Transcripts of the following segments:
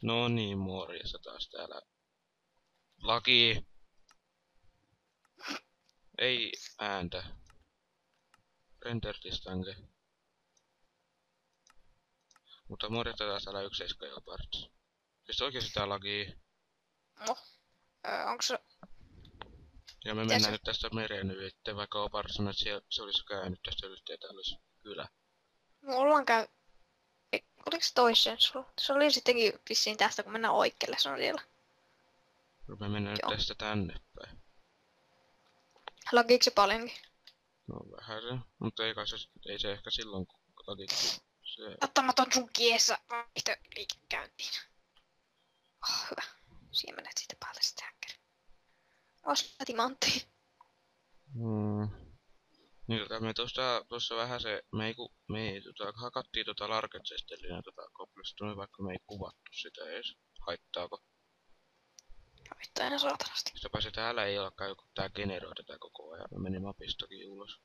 No niin, morjesta taas täällä. Laki. Ei ääntä. Render distange. Mutta morjesta taas täällä 1.7 Geopards. Siis oikeesti tää laki. No, onko se... Ja me mennään nyt tästä mereen ylitte, vaikka Geopards sanoi, että se olisi käynyt tästä ylitte ja täällä olisi kylä. Mulla on Oliko se toisen sulla? Se oli sittenkin vissiin tästä, kun mennään oikealle, se on siellä. Me mennään nyt tästä tänne päin. Lagiiko se paljonkin? No vähän se, mutta ei se ehkä silloin kun lagittu se... Ottamaton sun kiessä liikekäyntiin. Oh, hyvä. Siihen menet sitten päälle sitten häkkäri. Ostaa timanttiin. Niin me tuossa vähän se, me hakattiin larketsestellinä koplistone, vaikka me ei kuvattu sitä edes. Haittaako? Haittaa aina saatanasti. Sitäpä se täällä ei olekaan joku tää generoi tätä koko ajan. Me meni mapistakin ulos.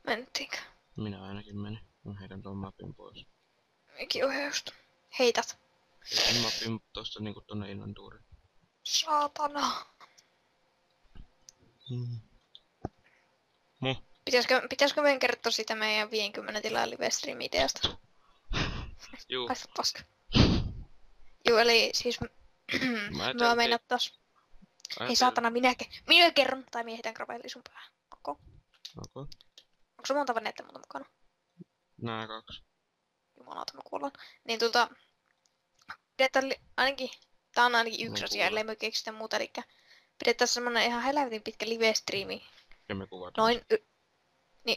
Menttiinkö? Minä ainakin menin. Mä heitän ton mapin pois. Mikin ohjausta. Heität. Heitin mapin tosta niinku tonne inventuuriin. Saatana. Pitäisikö meidän kertoa sitä meidän 50 tilaa live-stream-ideasta? Juu. Haista paska. Juu, eli siis... Mä meinattais... Hei saatana, minä kerron, tai minä heitän gravelli sun päähän. Onko se monta venettä muuta mukana? Nää 2. Jumalauta, me kuollaan. Niin pidetään ainakin... Tää on ainakin yksi asia, ellei me keksitä muuta, elikkä... Pidetään semmonen ihan helvetin pitkä live-streami. Ja me kuvataan. Noin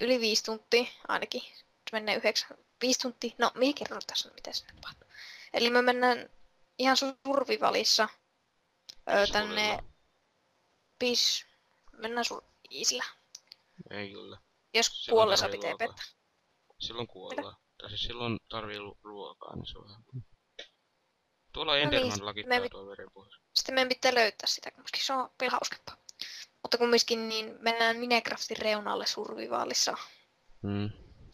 yli 5 tuntia ainakin. Se menee 5 tuntia. No, minä kerron tässä, mitä se tapahtuu. Eli me mennään ihan survivalissa tänne... Mennään iisillä. Ei kyllä. Jos kuolle saa pitää pettää. Silloin kuollaan. Tai siis silloin tarvii ruokaa, niin se on vähän... Tuolla Enderman lakittaa tuo veren pois. Sitten meidän pitää löytää sitä, koska se on vielä hauskempaa. Mutta kumminkin niin mennään Minecraftin reunalle survivaalissa.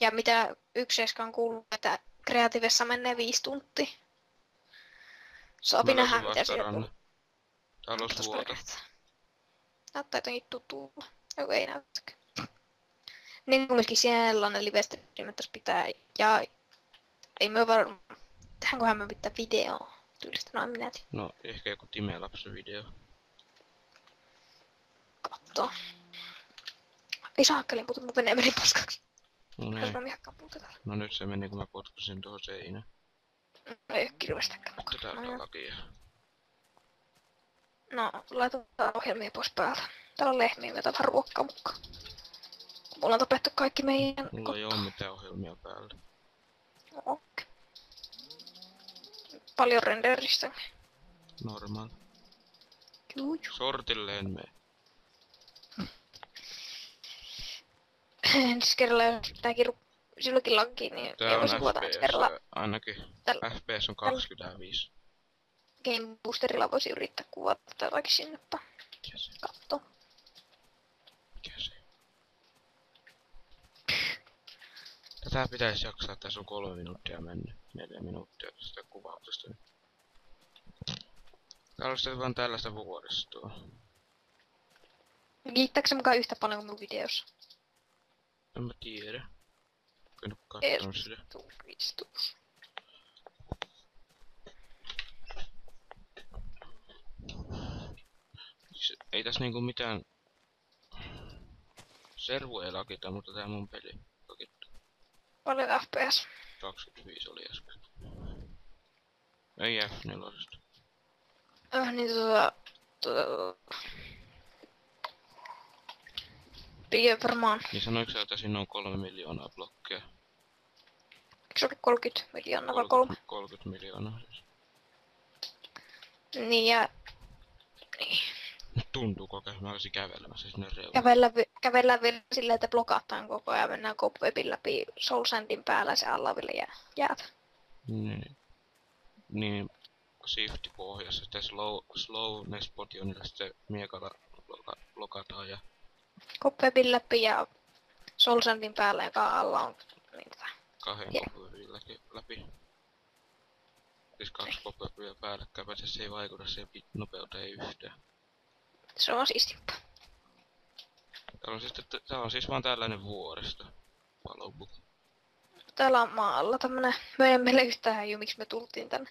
Ja mitä 1.7 on kuullut, että kreatiivessa menee 5 tuntia. Saapi nähdä, mitä siellä tulee. Täällä on suota. Näyttää jotenkin tutulta. Joku ei näyttäkään. Niin kumminkin sellainen live-stream tässä pitää. Ja ei me varmaan... Tehdäänköhän me pitää videoa tyylistä noin minä tiedän. No ehkä joku Timelapse video. Katso. Ei saakkelin, mutta mun vene meni paskaksi. No niin. No nyt se meni kun mä potkasin tuohon seinään. No ei oo kirvestäkään mukaan. Tätä lakia. No, laitetaan ohjelmia pois päältä. Täällä on lehmiä, me otetaan ruokkaa mukaan. Mulla on tapettu kaikki meidän... Mulla ei oo mitään ohjelmia päällä. No, okei. Paljon renderistä. Normaali. Juu. Sortille en mene. Ensi kerralla jos tääkin silloinkin laggii, niin tää on FPS, ainakin. FPS on 25. Game Boosterilla voisi yrittää kuvata jotakin sinne päin. Katso. Mikä se? Tätä pitäisi jaksaa, tässä on 3 minuuttia mennyt. 4 minuuttia tästä kuvautusta. Täällä on sitten vaan tällaista vuoristoa. Kiittääkö se mukaan yhtä paljon kuin mun videossa? En mä tiedä. En oo kattonut sitä. Ristus. Ei tässä niinku mitään... Servu ei lakita, mutta tää mun peli lakittu. Paljon FPS? 25 oli äsken. Ei F4. Niin Pidä varmaan. Niin sanoiko sä, että siinä on 3 miljoonaa blokkeja? Eikö se oli 30 miljoonaa vai 3? 30 miljoonaa siis. Niin ja... Niin. Tuntuuko, että mä olisin kävelemässä sinne reunaan? Kävellään vielä silleen, että blokataan koko ajan. Mennään cobwebin läpi Soul Sandin päällä ja se alla vielä jäät. Niin shifti pohjassa. Sitten slowness potionilla sitten miekalla blokataan ja... Cobwebin läpi ja Soul Sandin päällä, joka alla on... Niin, 2 cobwebin läpi. Siis 2 poppeja päällekkäin, paitsi se ei vaikuta siihen nopeuteen ei yhtään. Se on siistimpää. Tää on siis vaan tällainen vuoristo. Palobu. Täällä on maalla tämmönen, me emme meille yhtään häijy, miksi me tultiin tänne.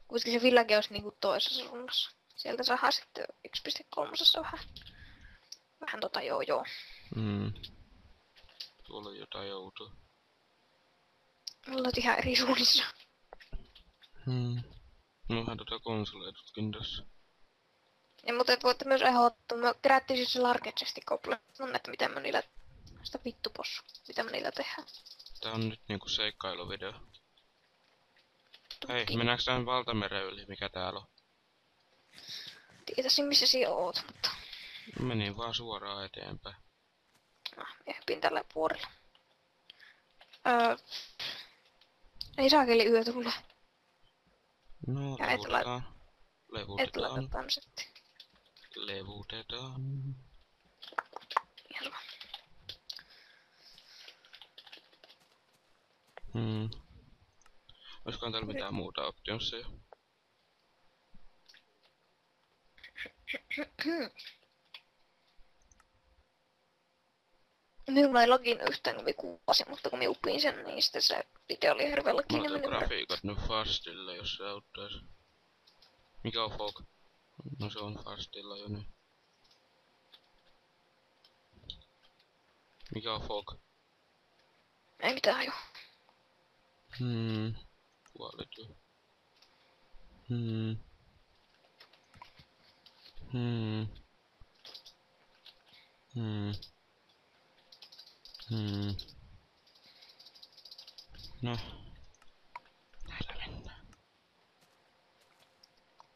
Kuitenkin se village olisi niinku toisessa suunnassa. Sieltä saadaan sitten 1.3 vähän joo. Tuolla on jotain joutuu. Me ollaan ihan eri suunnissa. Mullahan konsoleja tutkintossa. Ja mutta voitte myös ehdottaa, me kerättiin siis se largechesti kopleon, että miten me niillä, sitä vittupossu, mitä me niillä tehdään. Tää on nyt niinku seikkailuvideo. Hei, mennäänkö tähän valtameren yli, mikä täällä on? Tietäisin missä siellä oot, mutta... Menin vaan suoraan eteenpäin. Ja hypin tällä vuorilla. Ei saakeli yö tulla. No, Ja levutetaan. et laita tansetti. Levutetaan. Ihan sama. Olisikohan täällä mitään muuta optionsseja? Minulla ei login yhtään kun minä kuvasin, mutta kun minä upin sen, niin sitten se video oli hirveän login. Mulla on grafiikat nyt fastilla, jos se auttaisi. Mikä on fog? No se on fastilla jo nyt. Mikä on fog? Ei mitään jo. Puolet jo. No. Näillä mennään.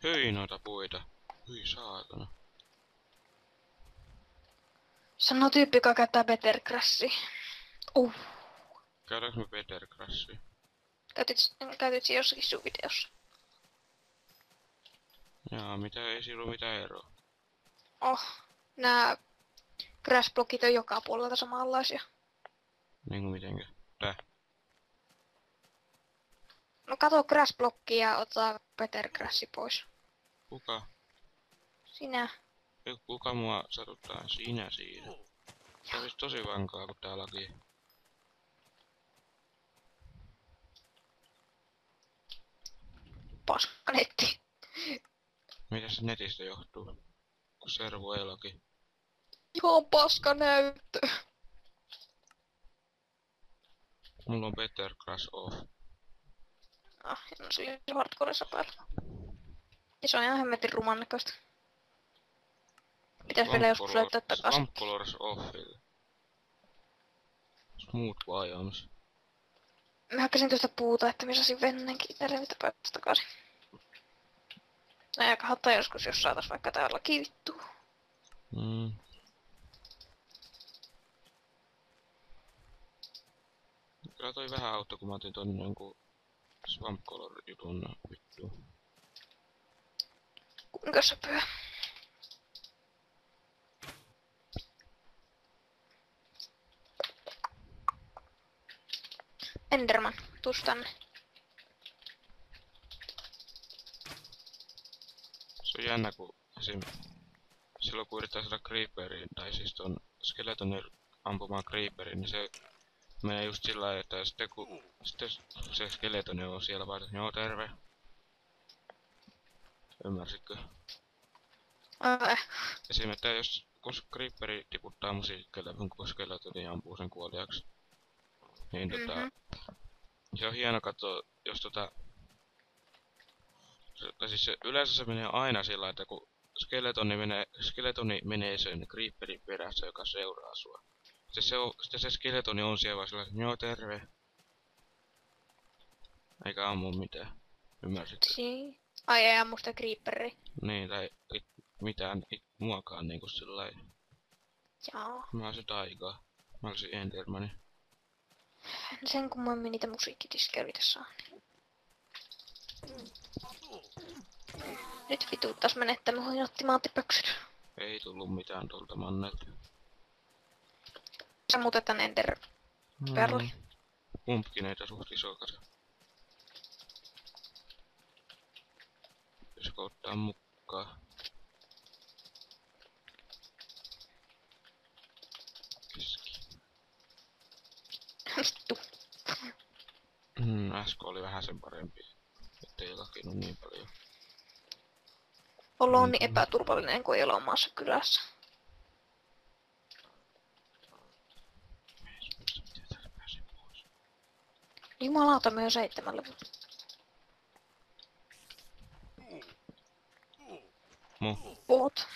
Hyi noita puita. Hyi saatana. Sano tyyppi, joka käyttää Better Crashia. Käydäänkö me Better Crashia? Käytit se jossakin sun videossa. Jaa, ei sillä ole mitään eroa. Nää Crash-blokit on joka puolelta samanlaisia. Niinku mitenkä? Tää? No kato Crash-blokkia ja ota Better Crash pois. Kuka? Sinä. Kuka mua satuttaa? Sinä siinä. Se olisi tosi vankaa kun tää laki. Paskanetti. Mitä se netistä johtuu? Kun servo ei laki. Joo, paska näyttö. Mulla on Better Crash off. No se on hardcoressa päällä. Ja se on ihan hemmetin ruman näköistä. Pitäis vielä joskus löytää takaisin. Swamp Colors offille. Smooth biomes. Mä hakkasin tuosta puuta, että mä saisin vennenkin itselleen, mitä päästä takaisin. Näin aika hattaa joskus, jos saatais vaikka täällä kivittua. Kyllä toi vähän auttoi, kun mä otin ton jonkun Swamp Color jutun vittuun. Kuinka söpöä? Enderman, tuus tänne. Se on jännä, kun esim. Silloin kun yrittää saada creeperin, tai siis ton skeletonin ampumaan creeperin, niin se menee just sillä lailla, että sitten kun se skeletoni on siellä vaan, että joo terve. Ymmärsitkö? Esim. Että kun creeperi tiputtaa musiikkeelle, kun skeletoni ampuu sen kuoliaksi. Niin se on hieno katsoa, jos siis yleensä se menee aina sillä, että kun skeletoni menee sen creeperin perässä, joka seuraa sua. Sitten se skeletoni on siellä vaan sillä, että joo terve. Eikä ammu mitään. Ymmärsitkö? Ai ei ammu sitä creeperia. Niin, tai mitään muakaan niinku sillai. Jaa. Mä olisin taikaa. Mä olisin Endermani. En sen kummemmin niitä musiikkidiskejä yritä saa. Nyt vituuttais menettänyt huin timaattipöksyt. Ei tullu mitään tuolta mannelta. Sä muutat tän Ender Perli. Pumpkineita suht iso kasa. Pitäisikö ottaa mukaan? Keski. Vittu. Äsken oli vähän sen parempi. Ettei lakinut niin paljon. Olo on niin epäturvallinen, kun ei ole omassa kylässä. Miten täältä pääsee pois? Jumalauta, me on 7 luvun. Oot.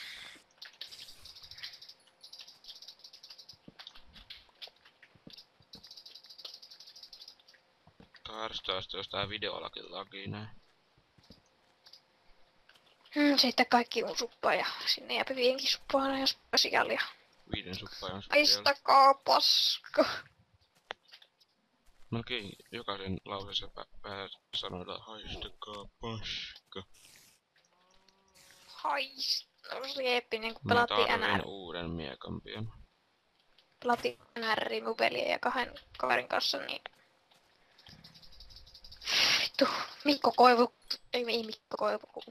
Tarstaasta jos tää videolakin laki näin. Sitten kaikki on suppaa ja sinne jääpä vienkin suppaa ja spesiaalia. 5 suppaajan spesiaali. Aistakaa paska. Melkein jokaisen lauseessa sanotaan haistakaa paska. No se eeppinen, kun Mä pelattiin tarvin uuden miekan pian. Pelattiin NR mun veljen ja 2 kaverin kanssa, niin... Vittu, Mikko Koivu... Ei Mikko Koivu, kun...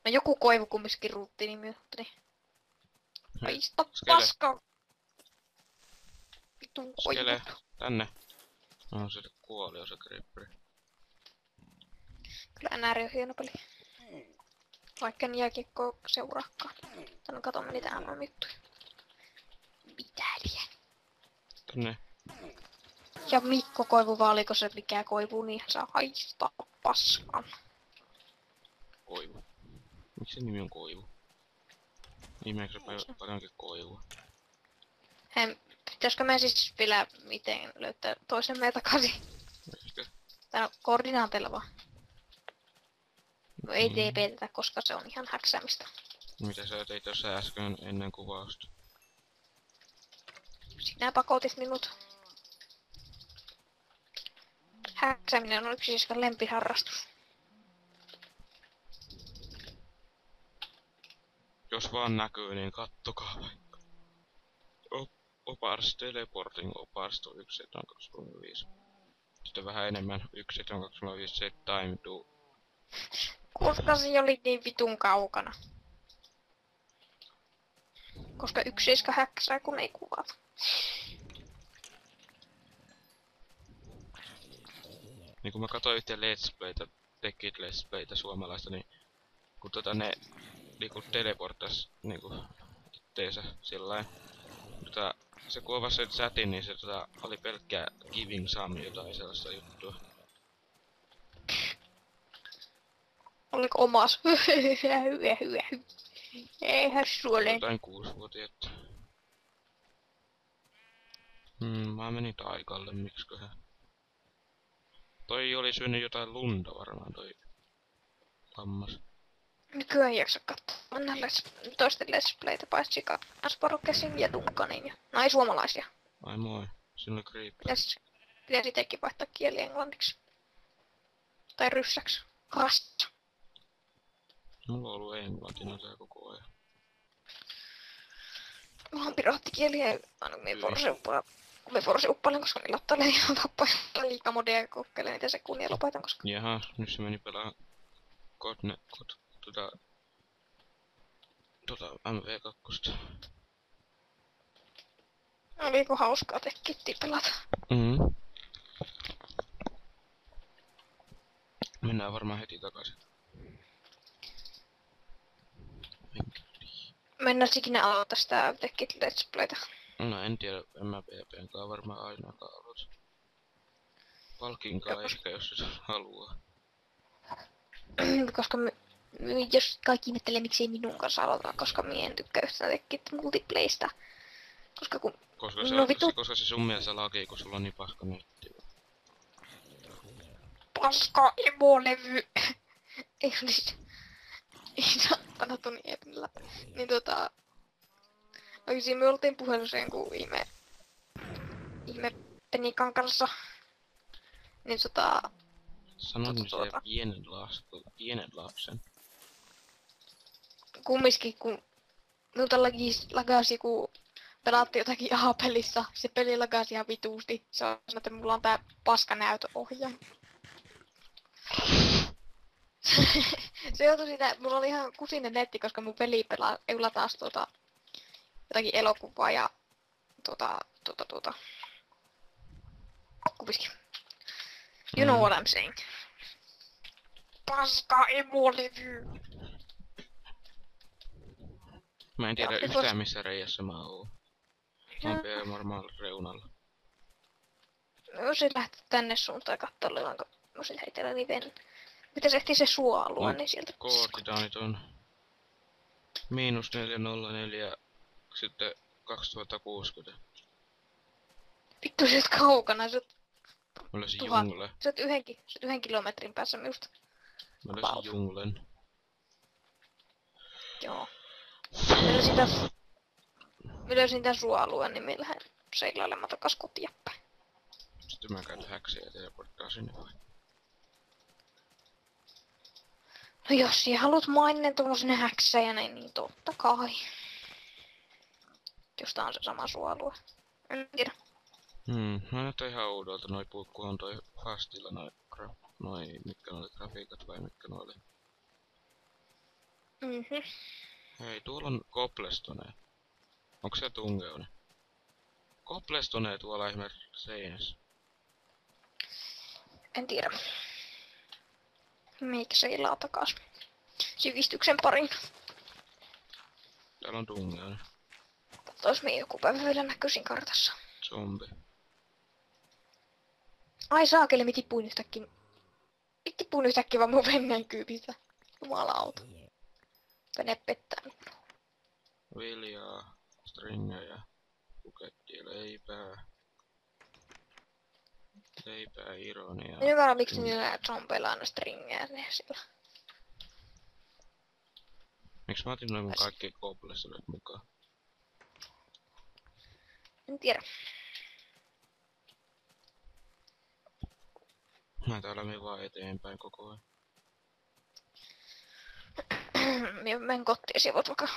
No joku Koivu kumminkin ruutti nimi, mutta niin... Haista paska! Vitun Koivu. Skele, tänne. No se kuoli jo se creeperi. Kyllä NR on hieno peli. Vaikka en jääkiekkoa seuraakaan. Tänne katomme niitä MM-juttuja. Mitä liian? Tänne. Ja Mikko Koivu vaaliko se mikä Koivu, niin saa haistaa paskan. Koivu. Miksi se nimi on Koivu? Nimeekö se paljonkin Koivua? Pitäisikö me siis vielä miten löytää toisemme takaisin? Ehkä. Tää on koordinaateilla vaan. No ei TP:tä, koska se on ihan häksäämistä. Mitä sä teit tuossa äsken ennen kuvausta? Sinä pakotit minut. Häksääminen on yksi siis lempiharrastus. Jos vaan näkyy, niin kattokaa vaikka. Opars Teleporting Opars 1.7.25. Sitten vähän enemmän 1.7.25 set time to... Koska se oli niin vitun kaukana. Koska 1.7 häksää kun ei kuvata. Niin kun mä katsoin yhtä Let's Playtä, tekit Let's Playtä suomalaista, niin kun ne niinku teleporttas niinku itteensä sillain. Se kun avasi sen chatin, niin se oli pelkkää giving some jotain sellaista juttua. Oliko omas? Eihän suoleen. Jotain 6-vuotiaat. Mä menin taikalle, miksiköhän. Toi oli syönyt jotain lunta varmaan toi lammas. Nykyään ei jaksa katsoa. Mennään toisten Let's Playtä paitsi Asporokesin ja Duncanin. No ei suomalaisia. Ai moi, siinä oli creeper. Pitäisi itsekin vaihtaa kieli englanniksi. Tai ryssäksi. Rassa. Mulla on ollut englantina tää koko ajan. Mulla on piraattikieli ja aina kun me forsiuppailen, koska niillä ottailee ihan vapaa liikamodia ja kokkeilen niitä sekunnia lopetan, koska... Jaha, nyt se meni pelaa MV2. Oliko hauskaa tekkitti pelata? Mennään varmaan heti takaisin. Mennään ikinä aloittaa sitä Tekkit Let's Playtä. No en tiedä, en mä PP:nkaan varmaan ainakaan aloita. Palkinkaan ehkä, jos se haluaa. Koska jos kaikki ihmettelee miksei minun kanssa aloita, koska minä en tykkää yhtään Tekkit multiplaysta. Koska kun... Koska se sun mielestä laki, kun sulla on niin paska netti. Paska emolevy! Ei olisi... Ei saatana toni Epnillä. Niin oikeesti me oltiin puhelussa jonkun ihme Penikan kanssa. Niin Sano nyt se pienen lapsen. Kumminkin kun minulta lagasi kun pelattiin jotakin A-pelissä. Se peli lagasi ihan vituusti. Se on sanonut, että mulla on tää paskanäytöohjaaja. Se johtui siitä, mulla oli ihan kusinen netti, koska mun peli ei taas jotakin elokuvaa ja kuviski. You know what I'm saying. Paska emolevy. Mä en tiedä Ja, yhtään missä reiässä mä oon. Mä oon vielä varmaan reunalla. Voisin lähteä tänne suuntaan katsomaan, onko voisin heitellä liven. Pitäis ehtiä se suoalue, niin sieltä... Koordinaanit on -404, sitten 2060. Vittu, sä oot kaukana, sä oot Mä löysin 1000. jungle. Sä oot yhden kilometrin päässä minusta. Mä löysin junglen. Joo. Mä löysin tän suoalueen, niin me lähden seilailemaan takas kotiin päin. Sitten mä käyn häksiä ja teleporttaa sinne vai. No jos sä haluat maineen tommosen häksäjänä, niin totta kai. Jos tää on se sama suoalue. En tiedä. No näyttää ihan oudolta noi puut, kun on toi fastilla mitkä noi grafiikat vai mitkä noi oli. Hei, tuolla on Cobblestone. Onko se Tungeone? Cobblestone tuolla esimerkiksi seinässä. En tiedä. Meikä seilaa takas sivistyksen parin. Täällä on Tungeone. Katsois me joku päivä vielä näkyisin kartassa. Zombi. Ai saakeli, mä tippuin yhtäkkiä. Tippuin yhtäkkiä vaan mun veneen kyypistä. Jumalauta. Vene pettää minua. Viljaa, stringejä, pukettia, leipää. Leipää, ironiaa. En ymmärrä miksi niillä zombeilla aina stringejä sillä. Miksi mä otin noin mun kaikki Cobblestonet mukaan? En tiedä. Mä täällä menen vaan eteenpäin koko ajan. Mä menen kotiin, siellä voit vaikka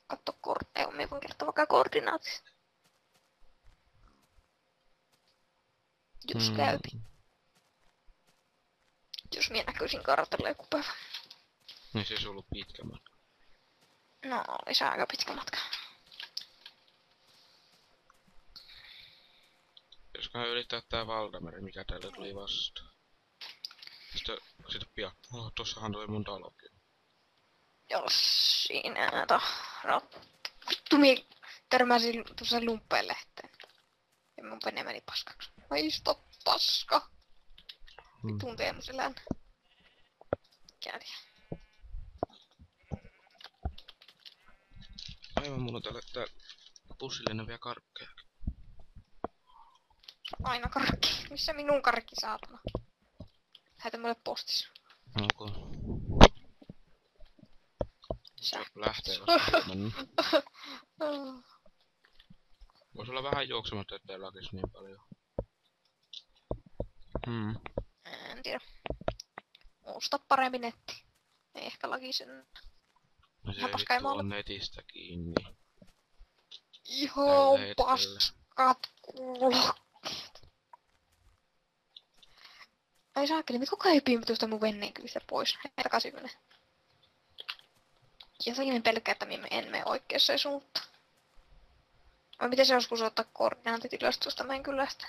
katsoa kortteja. Mä voin kertoa vaikka koordinaatit. Jos käypi. Jos minä näkyisin kartalla joku päivä. Niin se ei ollut pitkä matka. No, oli se aika pitkä matka. Pitäisiköhän yrittää tää Valdemeri, mikä täällä tuli vastaan. Sitten pian. Oh, tossahan toi mun talokin. Jos siinä vittu mie törmäsin tuossa lumppeen lehteen. Ja mun pene meni paskaksi. Haista paska. Vittuun Teemuselän. Kädi. Aivan, mulla on täällä pussillinen vielä karkkeja. Aina karkki. Missä minun karkki saatana? Lähetä mulle postissa. Okay. Sä. Lähtee vasta huomenna. Vois olla vähän juoksematta, ettei lakis niin paljon. En tiedä. Osta paremmin netti. Ei ehkä lakisen. No se ei vittu on netistä kiinni. Ihan paskat kulokkeet. Ai saakeli, mit koko ajan hypii tuosta mun veneen kyvistä pois. Takaisin mene. Jotenkin me pelkää, että me en mene oikeaan suuntaan. Vai miten se joskus ottaa koordinaatit ylös tuosta meidän kylästä?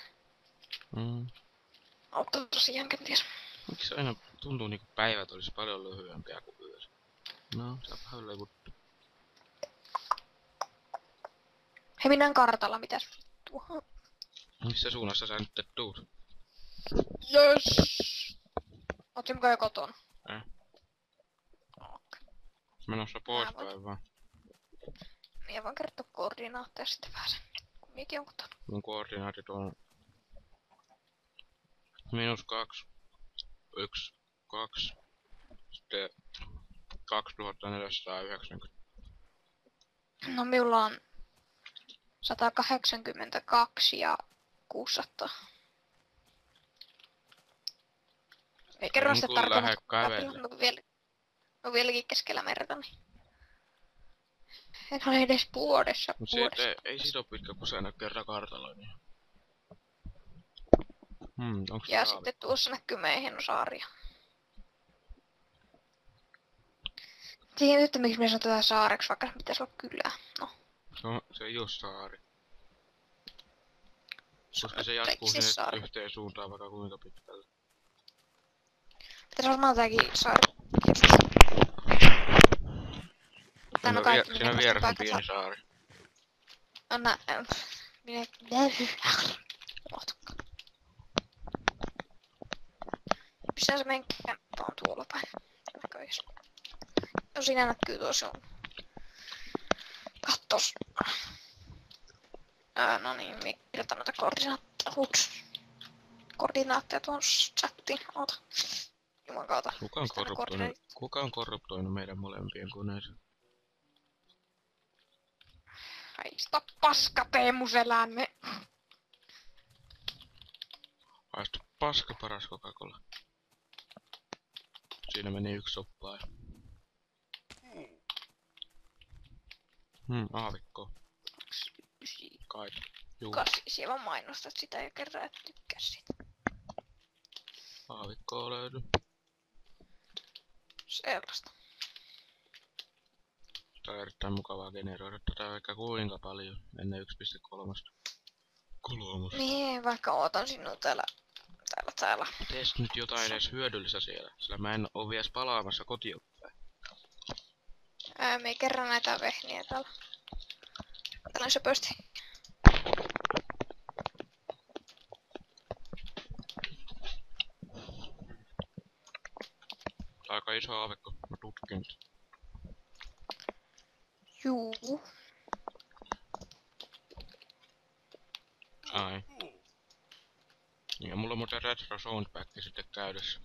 Auttaa tosiaan kenties. Miksi aina tuntuu niinku päivät olisi paljon lyhyempiä kuin yössä? No, se on vähän levuttu. Hei, minä kartalla, mitäs vittua? Missä suunnassa sä nyt tuut? Jös! Oot sä mukaan jo kotona? Okay. Menossa poispäin vaan. Minä voin kertoa koordinaatteja sitten pääsen. Kun niitä on kotona. Mun koordinaatit on -2, 1, 2, sitten 2490. No minulla on 182 ja 600. Ei kerro sitä tarkemmin, on vieläkin keskellä merta, niin en ole edes vuodessa. Mut ei siitä oo pitkä, kun sä näkyy kerran kartalla, niin. Onks ja sitten tuossa näkyy meidän hieno saaria. Tiedän nyt, miksi me sanotaan saareksi, vaikka se pitäisi olla kylä. No. Se ei oo saari. Se Koska on se jatkuu siis sinne saari. yhteen suuntaan vaikka kuinka pitkälle. Pitäisi varmaan tääkin saari. Tän on kaikki Siinä minne vieressä on paikat pieni saari. Anna... Minä... Unohtukaan. Missä se meidän kämppä on tuolla päin? Näköis. No siinä näkyy tuossa on. Kattos. No niin, me kirjoitan noita koordinaatteja tuon chattiin. Oota. Juman kautta. Kuka on korruptoinut meidän molempien koneeseen? Haista paska Teemu Selänne. Haista paska paras Coca-Cola. Siinä meni yksi soppaa. Aavikko. Kai. Juu. Kasi, siellä vaan mainostat sitä ja kerran, et tykkää siitä. Aavikkoa löydy. Sellaista. Tää on erittäin mukavaa generoida tätä vaikka kuinka paljon ennen 1.3. Niin, vaikka ootan sinua täällä. Tees nyt jotain edes hyödyllistä siellä, sillä mä en oo vielä palaamassa kotiin päin. Me kerran näitä vehniä täällä. Täällä on söpösti. Aika iso aavikko, mä tutkin nyt. Juu. Ai. Ja mulla on muuten retro soundpack sitten käydessä.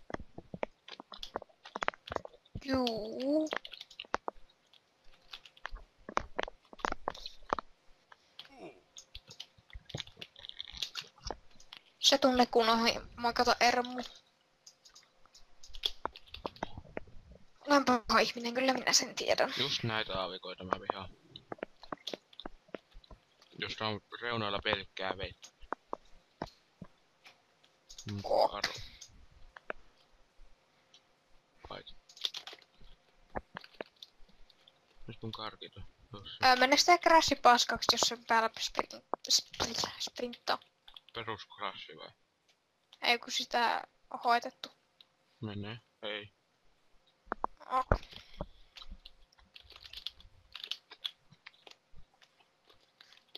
Juu. Se tunne kun on moikata Ermu. Olen paha ihminen, kyllä minä sen tiedän. Just näitä aavikoita mä vihaan. Josta on reunoilla pelkkää vettä. Aro. Paita. Nyt mun karkita. Mennä sitä crassi paskaksi, jos sen päällä sprinttaa. Peruskrassi vai? Ei kun sitä on hoitettu. Menee. Ei. Ok.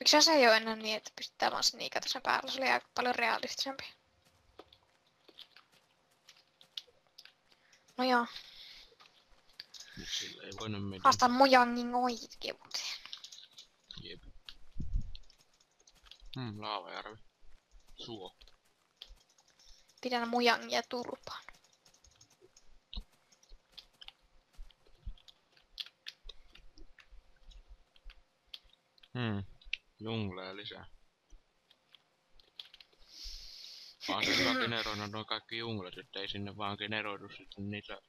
Miksi se ei oo enää niin, että pystytään vaan sniikata sen päällä? Se oli aika paljon realistisempi. No joo. Mut sillä ei voinut mennä. Haastan Mojangin oikeuteen. Jep. Laavajärvi. Suo. Pidän Mojangia turpaan. Jungleja lisää. Vaan se hyvä generoida noin kaikki junglet, ettei sinne vaan generoidu sitten niitä.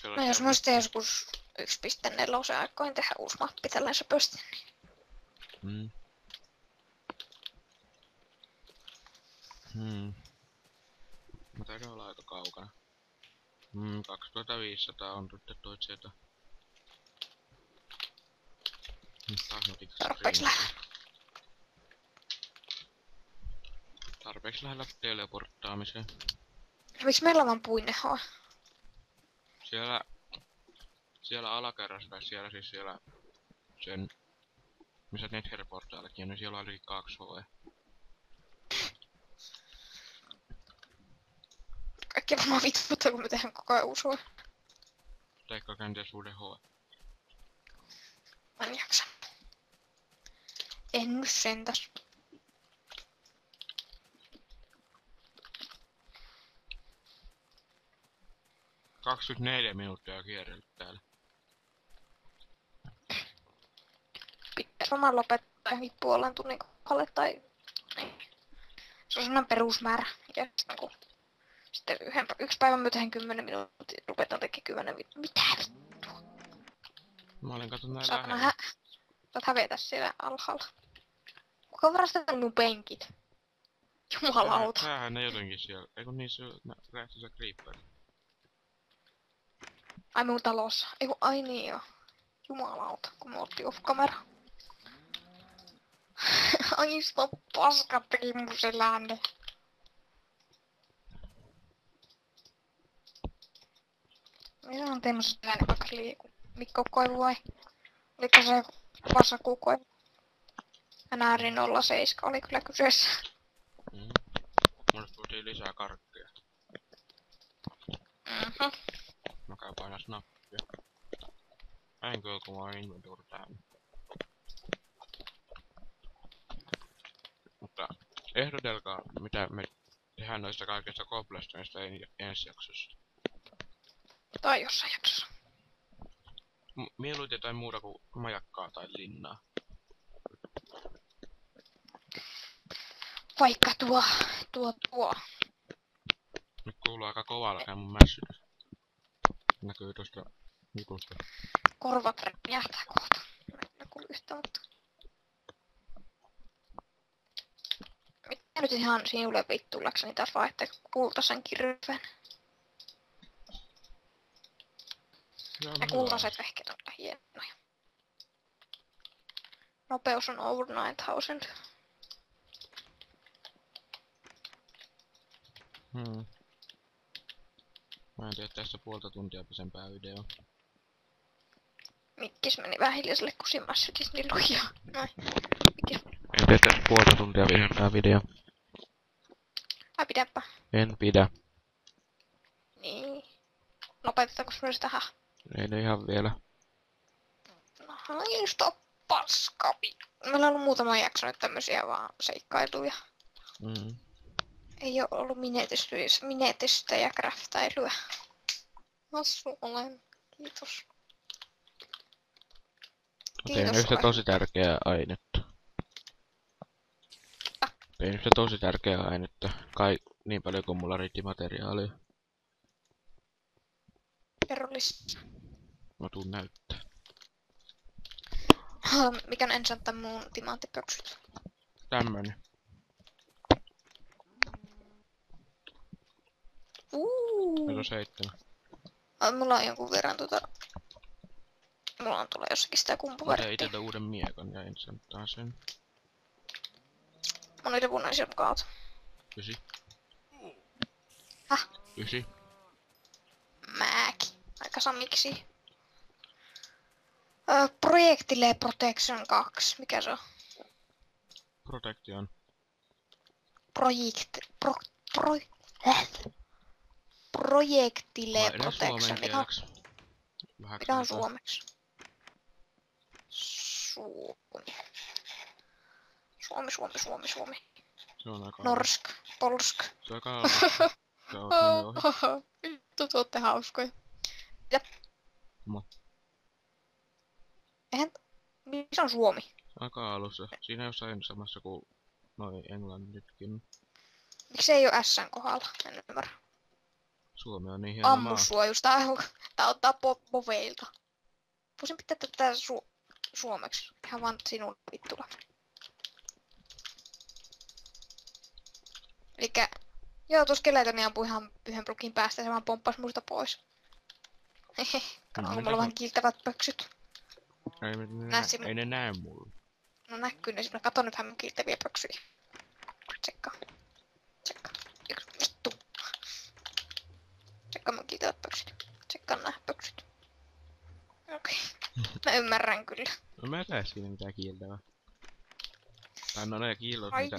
No jos mä sitten joskus 1.4 aikoin tehdä uusi mappi tällaisen pöstin, niin... Mä taidan olla aika kaukana. 2500 on nyt toi sieltä. Tarpeeksi lähellä teleporttaamiseen. Miksi meillä on vaan puinnehoa? Siellä alakerrassa tai siellä siis siellä sen missä Nether-portaalikin on, niin siellä oli 2 HE. Kaikki varmaan vittuutta, kun me tehdään koko ajan uusi HE. Teikö kenties uuden HE? Mä en jaksa. En nyt sentäs. – 24 minuuttia kierrellyt täällä. Pitää varmaan lopettaa johonkin puolen tunnin kohdalle tai... Se on sellainen perusmäärä. Ja sitten yksi päivän myöten 10 minuuttia rupetaan tekemään 10 minuuttia. Mitä vittua? Mä olin katsonut näin lähellä. Saat hävetä siellä alhaalla. Kuka varastaa minun penkit? Jumalauta. Sähän ne jotenkin siellä. Eikö niissä räjähti se creeper? Ai mun talossa. Ai niin joo. Jumalauta, kun me oltiin off camera. Ai sitä paskat teki mun selänne. Mitä on tämmösen selänne vaikka liiku? Mikko koivu vai? Oliko se vasakukoivu? NR 07 oli kyllä kyseessä. Mulle tultiin lisää karkkeja. Mä käyn painaa snappia. Näinkö kun mä oon inventory täynnä. Mutta ehdotelkaa mitä me tehdään noista kaikista cobblestoneista ensi jaksossa. Tai jossain jaksossa. Mieluiten jotain muuta kuin majakkaa tai linnaa. Vaikka tuo. Nyt kuuluu aika kovalla mun mässytys. Näkyy tosta jutusta. Korvat räjähtää kohta. Mä en kuulu yhtään, mutta... Mitä nyt ihan sinulle vittullakseni taas vaihtaa kultaisen kirveen? Ja kultaiset vehkeet on kyllä hienoja. Nopeus on over 9000. Mä en tiedä tästä puolta tuntia pisempää video. Mikkis meni vähän hiljaiselle, kun siinä mässytis niin lujaa. Noin. Mikkis meni. En tiedä tästä puolta tuntia pisempää video. Ai pidäpä. En pidä. Niin. Nopeutetako sulle sitä tähän? Ei ne ihan vielä. No just on paskapi. Meillä on ollut muutama jakso nyt tämmösiä vaan seikkailuja. Ei oo ollut minetystä ja craftailuja. Hassu olen. Kiitos. Tein yhtä tosi tärkeää ainetta. Tein yhtä tosi tärkeää ainetta. Kai niin paljon kuin mulla riitti materiaalia. Perrollista. Mä tuun näyttää. Mikä on ensin mun timanttipöksyt? Tämmönen. Meillä on 7. Mulla on jonkun verran Mulla on tuolla jossakin sitä kumpuverttiä. Mä tein iteltä uuden miekon ja enchanttaa sen. Mä niitä punaisia kautta. 9. Häh? 9. Mäki. Aika samiksi. Projektile Protection 2. Mikä se on? Protection. Projektile Protection. Mikä on suomeksi? Suomi. Se on aika... Norsk. Polsk. Se on aika... Se on mennyt ohi. Vittu, te ootte hauskoja. Ja. Eihän... Missä on Suomi? Aika alussa. Siinä jossain samassa kuin noi englannitkin. Miksi ei oo S:n kohdalla? En ymmärrä. Suomi on niin hieno maa. Ammu sua just. Tää ottaa poveilta. Voisin pitää tätä suomeksi. Ihan vaan sinun vittulla. Elikkä... Joo, tuossa Skeletoni ampui ihan yhden blokin päästä ja se vaan pomppasi musta pois. Hehe, kato, onko mulla vähän kiiltävät pöksyt. Ei ne näe mulle. No näkyy ne, mä katon nyt mun kiiltäviä pöksyjä. Tsekka. Vittu. Tsekka mun kiiltävät pöksyt. Tsekkaan nää pöksyt. Okei. Mä ymmärrän kyllä. No mä en näe siinä mitään kiiltävää. Tai no ne kiilot, mitä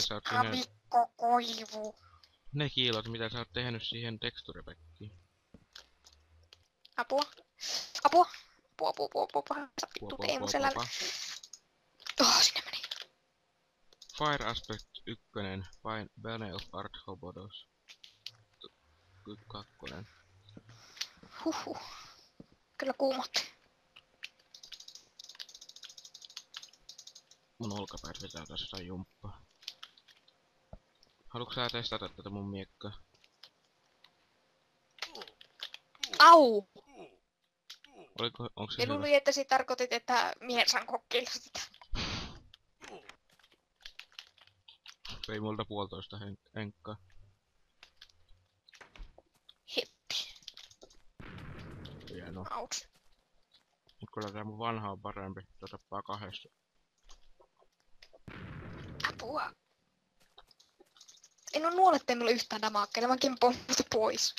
sä oot siinä... Mikko koivu. Ne kiilot, mitä sä oot tehnyt siihen texturepäkkiin. Apua. Sä vittu Teemu selällä. Sinne meni. Fire Aspect 1, Bane of Art Hobodos. 2. Huhhuh. Kyllä kuumotti. Mun olkapäät vetää taas jotain jumppaa. Haluatko sä testata tätä mun miekkaa? Au! Onko se hyvä? Luulin, että tarkoitit, että miehen saan kokeilla sitä. Vei multa 1,5 henkkaa. Heppi. No. Auts. Mut kyllä tää mun vanha on parempi. Tappaa kahdesta. Apua. En oo nuolet mulle yhtään damakkeja, mä kimpoon musta pois.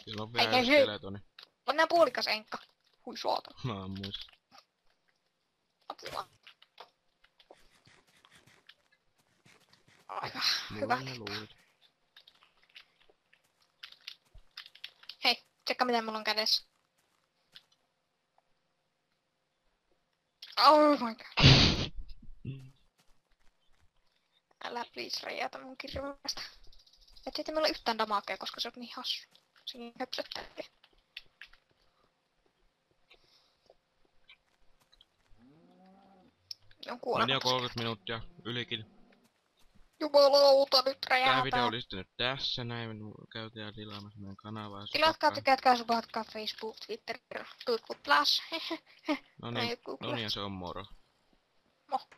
Sillä on Hei, vielä hei, hei. skeletoni. On nää puolikas enkka. Hui suota. Mä ammuis. Apua. Aika Mulla hyvä on ne leipä. luurit. Hei, tsekka mitä mulla on kädessä. Oh my god. Älä please räjäytä mun kirvestä. Et siitä meillä ole yhtään damakea, koska se on niin hassu. Siinä höpsöttää. On Meni kuolema. jo 30 minuuttia. Ylikin. Jumalauta, nyt Tää räjähtää. video oli sitten nyt tässä näin. Käytiin tilaamassa meidän kanavaa. Tilatkaa, tykätkää, subatkaa Facebook, Twitter, Google+. No niin, ja se on moro. Mo.